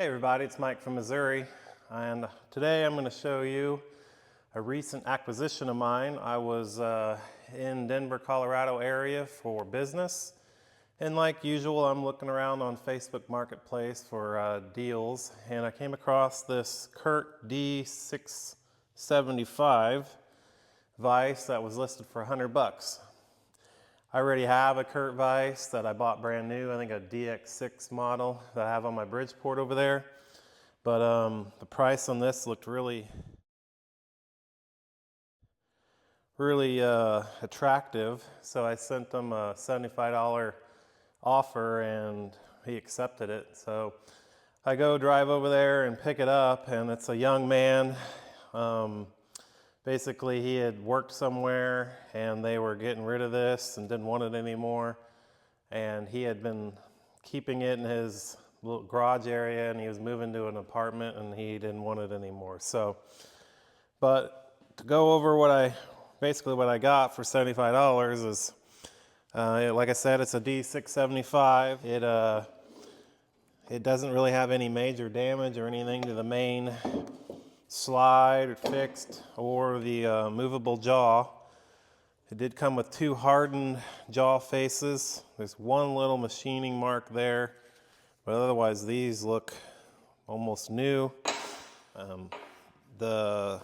Hey everybody, it's Mike from Missouri, and today I'm going to show you a recent acquisition of mine. I was in Denver, Colorado area for business, and like usual I'm looking around on Facebook Marketplace for deals, and I came across this Curt D675 vise that was listed for $100. I already have a Curt vise that I bought brand new, I think a DX6 model that I have on my Bridgeport over there. But the price on this looked really attractive, so I sent him a $75 offer and he accepted it. So I go drive over there and pick it up, and it's a young man. Basically, he had worked somewhere and they were getting rid of this and didn't want it anymore. And he had been keeping it in his little garage area, and he was moving to an apartment and he didn't want it anymore. So, but to go over what I got for $75 is, like I said, it's a D675. It doesn't really have any major damage or anything to the main slide or fixed or the movable jaw. It did come with two hardened jaw faces. There's one little machining mark there, but otherwise these look almost new. The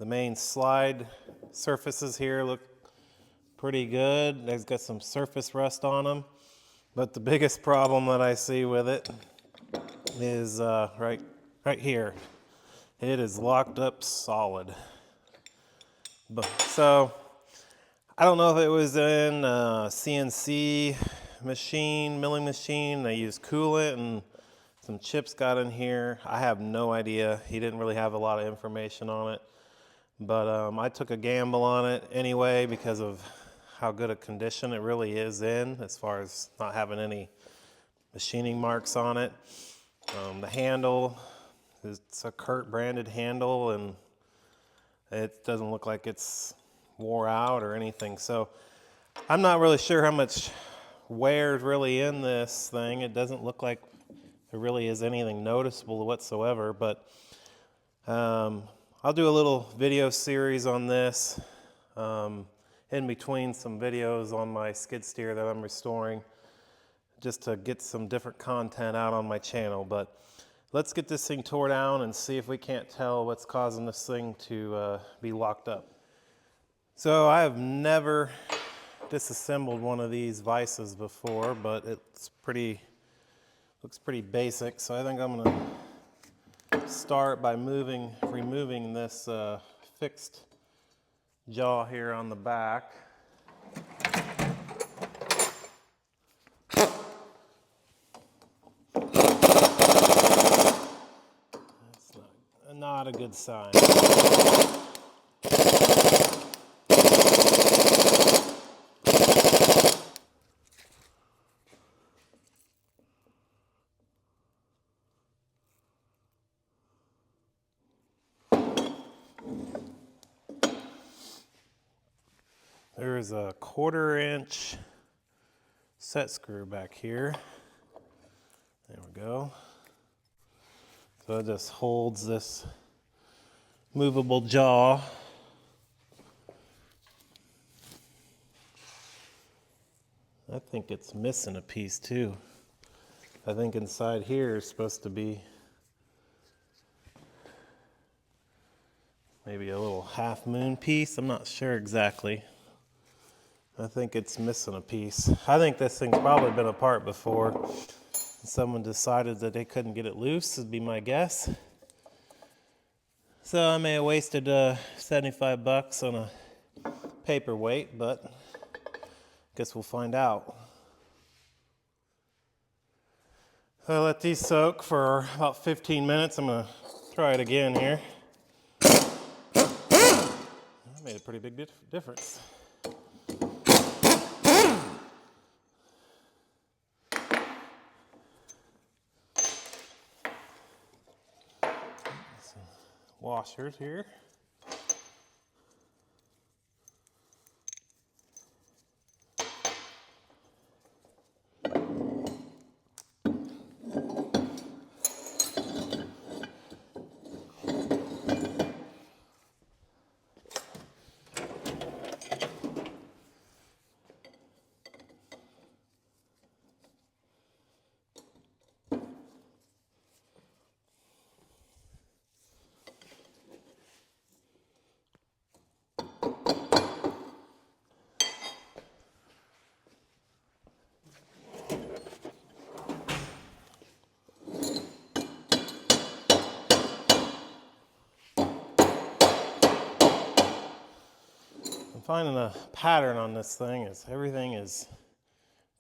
main slide surfaces here look pretty good. They've got some surface rust on them, but the biggest problem that I see with it is right here. It is locked up solid. So I don't know if it was in a CNC machine, milling machine. They used coolant and some chips got in here. I have no idea. He didn't really have a lot of information on it. But I took a gamble on it anyway because of how good a condition it really is in, as far as not having any machining marks on it. The handle, it's a Curt branded handle, and it doesn't look like it's wore out or anything. So I'm not really sure how much wear is really in this thing. It doesn't look like there really is anything noticeable whatsoever, but I'll do a little video series on this in between some videos on my skid steer that I'm restoring, just to get some different content out on my channel. But let's get this thing tore down and see if we can't tell what's causing this thing to be locked up. So I have never disassembled one of these vices before, but looks pretty basic. So I think I'm gonna start by removing this fixed jaw here on the back. Not a good sign. There's a 1/4 inch set screw back here. There we go. So it just holds this movable jaw. I think it's missing a piece too. I think inside here is supposed to be maybe a little half moon piece. I'm not sure exactly. I think it's missing a piece. I think this thing's probably been apart before. Someone decided that they couldn't get it loose, would be my guess. So I may have wasted $75 on a paperweight, but guess we'll find out. So I let these soak for about 15 minutes. I'm gonna try it again here. That made a pretty big difference. Washers here. finding a pattern on this thing is everything is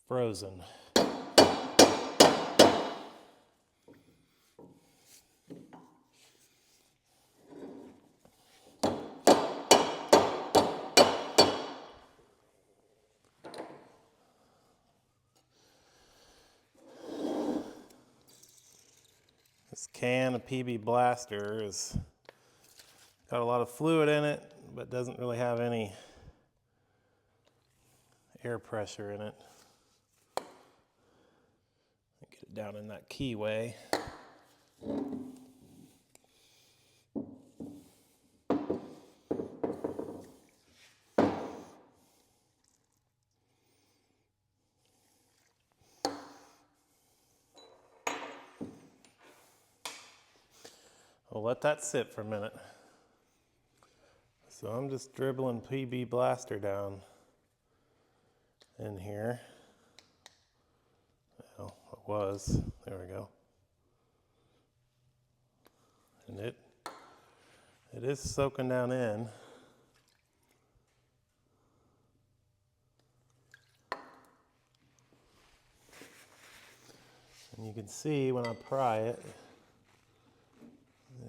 frozen. This can of PB Blaster has got a lot of fluid in it, but doesn't really have any air pressure in it. Get it down in that keyway. We'll let that sit for a minute. So I'm just dribbling PB Blaster down in here. Well, it was. There we go. And it is soaking down in. And you can see when I pry it,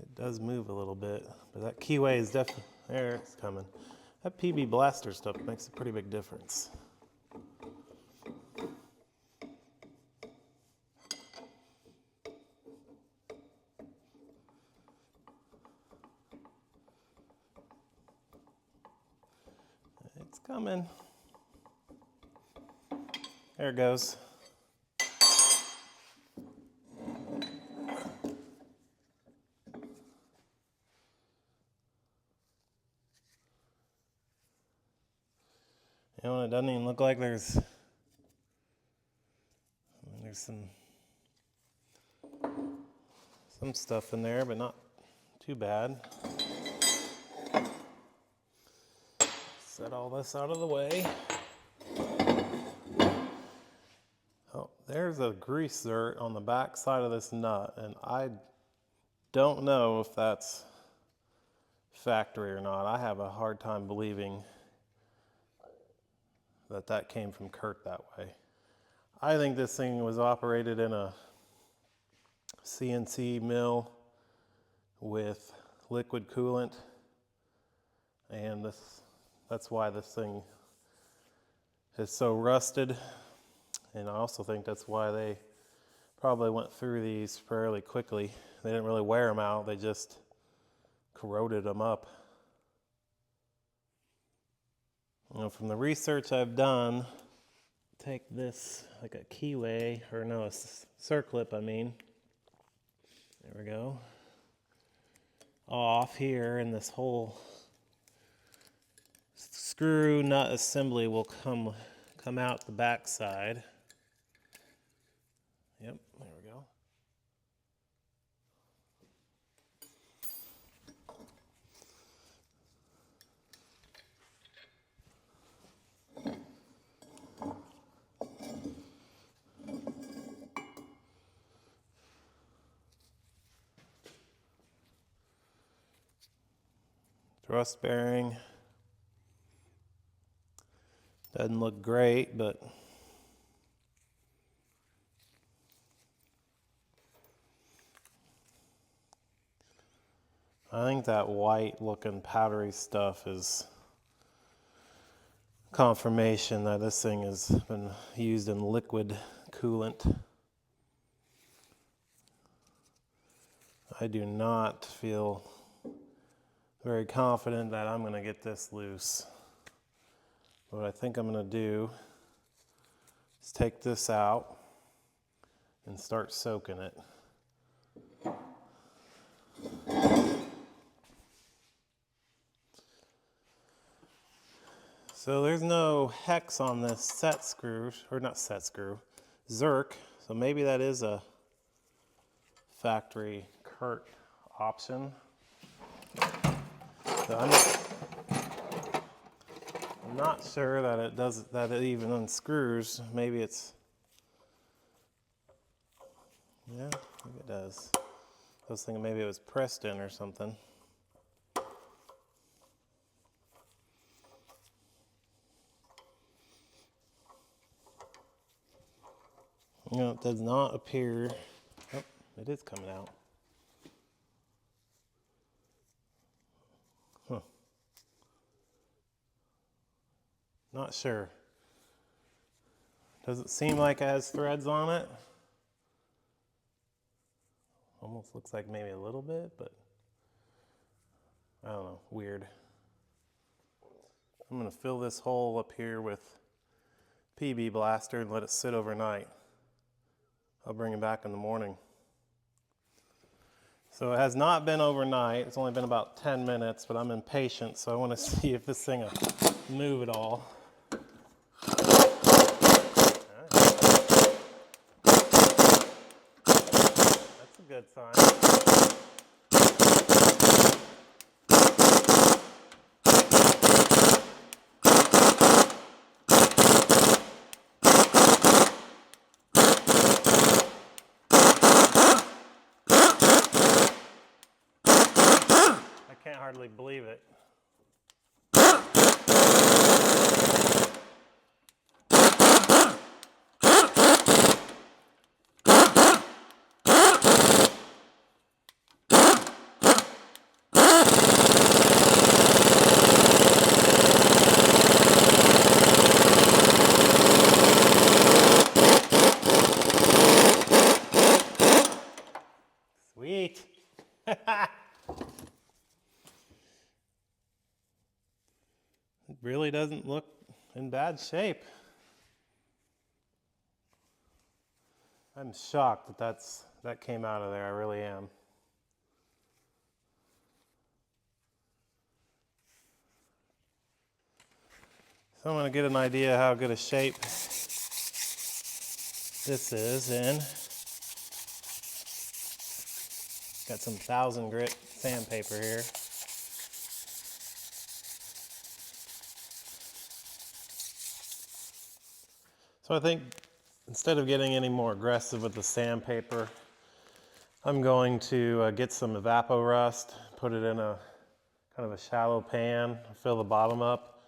it does move a little bit, but that keyway is definitely, there it's coming. That PB Blaster stuff makes a pretty big difference. It's coming. There it goes. You know, it doesn't even look like there's some stuff in there, but not too bad. Set all this out of the way. Oh, there's a grease zert on the back side of this nut, and I don't know if that's factory or not. I have a hard time believing that came from Kurt that way. I think this thing was operated in a CNC mill with liquid coolant, and that's why this thing is so rusted. And I also think that's why they probably went through these fairly quickly. They didn't really wear them out, they just corroded them up. You know, from the research I've done, take this like a keyway, or no, a circlip, I mean. There we go. Off here, and this whole screw nut assembly will come out the back side. Yep, there we go. Thrust bearing doesn't look great, but I think that white looking powdery stuff is confirmation that this thing has been used in liquid coolant. I do not feel very confident that I'm going to get this loose. What I think I'm going to do is take this out and start soaking it. So there's no hex on this set screw, or not set screw, Zerk. So maybe that is a factory Kurt option. So I'm not sure that it even unscrews. Maybe it's, yeah, maybe it does. I was thinking maybe it was pressed in or something. You know, it does not appear, oh, it is coming out. Huh. Not sure. Doesn't seem like it has threads on it. Almost looks like maybe a little bit, but I don't know, weird. I'm gonna fill this hole up here with PB Blaster and let it sit overnight. I'll bring it back in the morning. So it has not been overnight, it's only been about 10 minutes, but I'm impatient, so I wanna see if this thing will move at all. That's a good sign. I can't hardly believe it. Sweet. It really doesn't look in bad shape. I'm shocked that came out of there, I really am. So I'm going to get an idea how good a shape this is in. Got some 1000 grit sandpaper here. So I think instead of getting any more aggressive with the sandpaper, I'm going to get some Evaporust, put it in a kind of a shallow pan, fill the bottom up,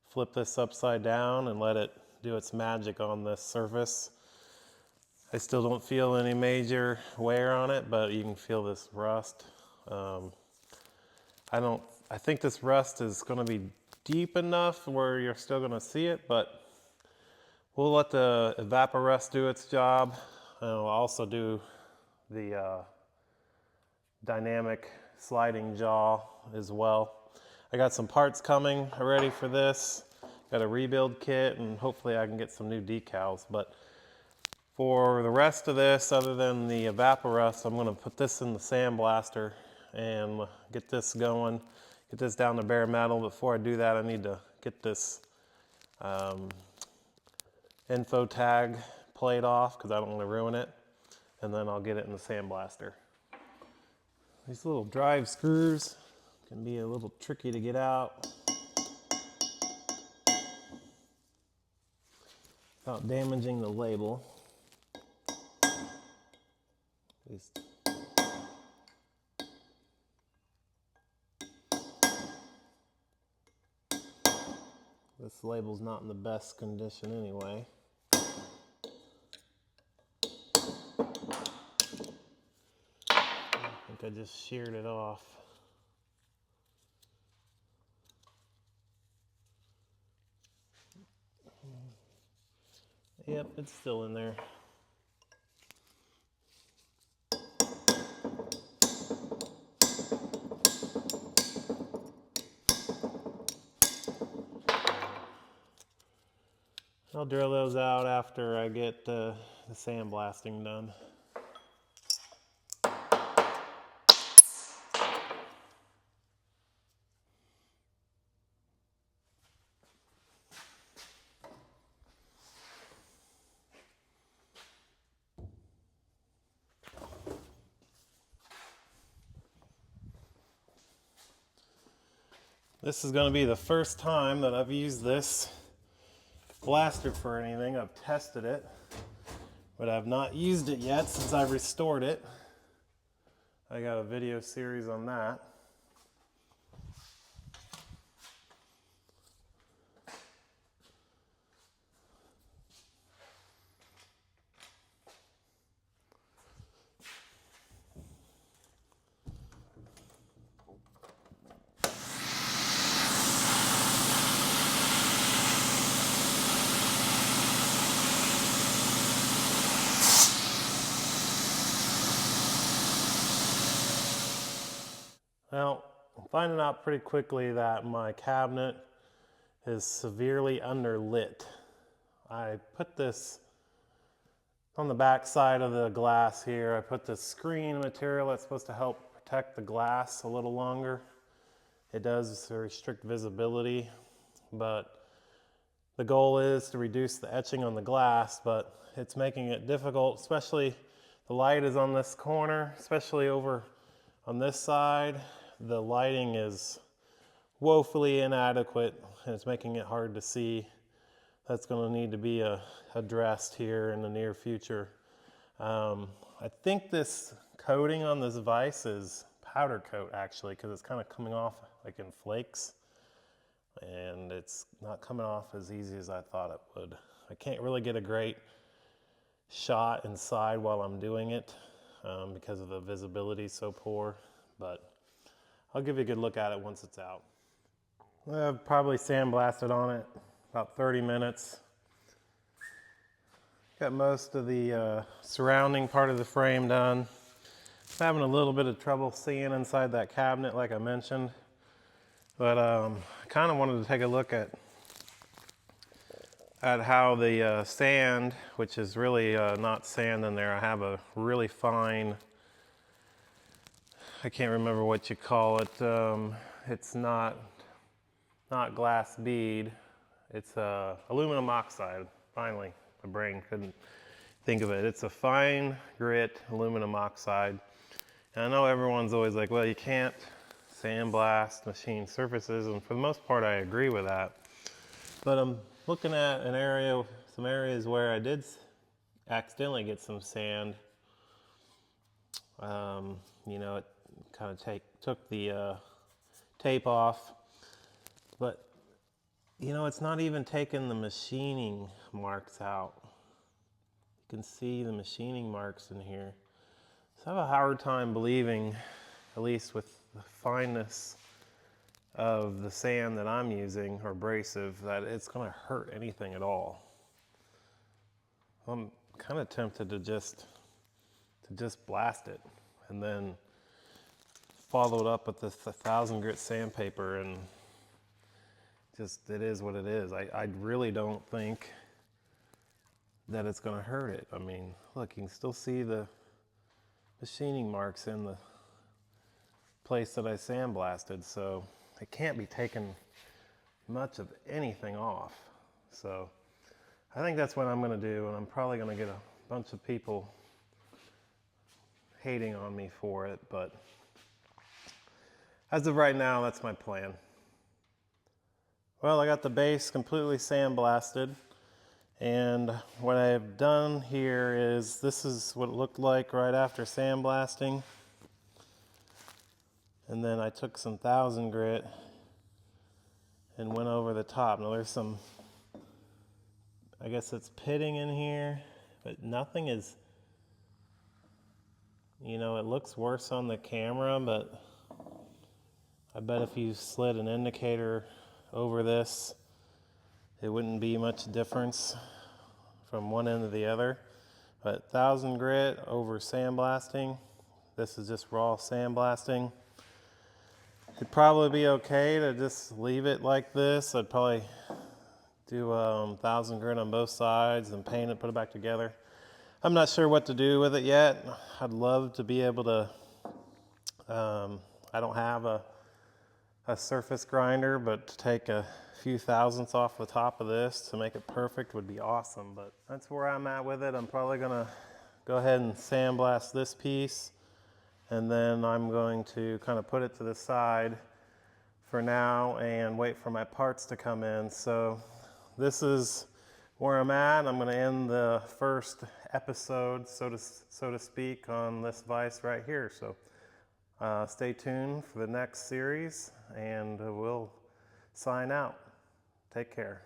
flip this upside down and let it do its magic on this surface. I still don't feel any major wear on it, but you can feel this rust. I think this rust is going to be deep enough where you're still going to see it, but we'll let the Evaporust do its job. I'll also do the dynamic sliding jaw as well. I got some parts coming already for this. Got a rebuild kit and hopefully I can get some new decals. But for the rest of this, other than the Evaporust, I'm going to put this in the Sandblaster and get this going, get this down to bare metal. Before I do that, I need to get this info tag plate off because I don't want to ruin it, and then I'll get it in the Sandblaster. These little drive screws can be a little tricky to get out without damaging the label. At least this label's not in the best condition anyway. I think I just sheared it off. Yep, it's still in there. I'll drill those out after I get the sandblasting done. This is going to be the first time that I've used this blaster for anything. I've tested it, but I've not used it yet since I restored it. I got a video series on that. Well, I'm finding out pretty quickly that my cabinet is severely underlit. I put this on the back side of the glass here. I put this screen material that's supposed to help protect the glass a little longer. It does restrict visibility, but the goal is to reduce the etching on the glass, but it's making it difficult, especially the light is on this corner, especially over on this side. The lighting is woefully inadequate and it's making it hard to see. That's going to need to be addressed here in the near future. I think this coating on this vise is powder coat actually, because it's kind of coming off like in flakes and it's not coming off as easy as I thought it would. I can't really get a great shot inside while I'm doing it because of the visibility so poor, but I'll give you a good look at it once it's out. I've probably sandblasted on it about 30 minutes. Got most of the surrounding part of the frame done. I'm having a little bit of trouble seeing inside that cabinet like I mentioned, but I kind of wanted to take a look at how the sand, which is really not sand in there. I have a really fine, I can't remember what you call it. It's not glass bead. It's aluminum oxide. Finally, my brain couldn't think of it. It's a fine grit aluminum oxide. And I know everyone's always like, well, you can't sandblast machine surfaces, and for the most part I agree with that. But I'm looking at some areas where I did accidentally get some sand. You know, it kind of took the tape off, but you know, it's not even taking the machining marks out. You can see the machining marks in here. So I have a hard time believing, at least with the fineness of the sand that I'm using, or abrasive, that it's going to hurt anything at all. I'm kind of tempted to just blast it and then follow it up with this 1000 grit sandpaper, and just, it is what it is. I really don't think that it's going to hurt it. I mean, look, you can still see the machining marks in the place that I sandblasted, so it can't be taking much of anything off. So I think that's what I'm going to do, and I'm probably going to get a bunch of people hating on me for it, but as of right now, that's my plan. Well, I got the base completely sandblasted, and what I've done here is, this is what it looked like right after sandblasting. And then I took some 1000 grit and went over the top. Now there's some, I guess it's pitting in here, but nothing is, you know, it looks worse on the camera, but I bet if you slid an indicator over this, it wouldn't be much difference from one end to the other. But 1000 grit over sandblasting, this is just raw sandblasting. It'd probably be okay to just leave it like this. I'd probably do 1000 grit on both sides and paint it, put it back together. I'm not sure what to do with it yet. I'd love to be able to, I don't have a surface grinder, but to take a few thousandths off the top of this to make it perfect would be awesome. But that's where I'm at with it. I'm probably gonna go ahead and sandblast this piece, and then I'm going to kind of put it to the side for now and wait for my parts to come in. So this is where I'm at. I'm going to end the first episode, so to speak, on this vise right here. So stay tuned for the next series, and we'll sign out. Take care.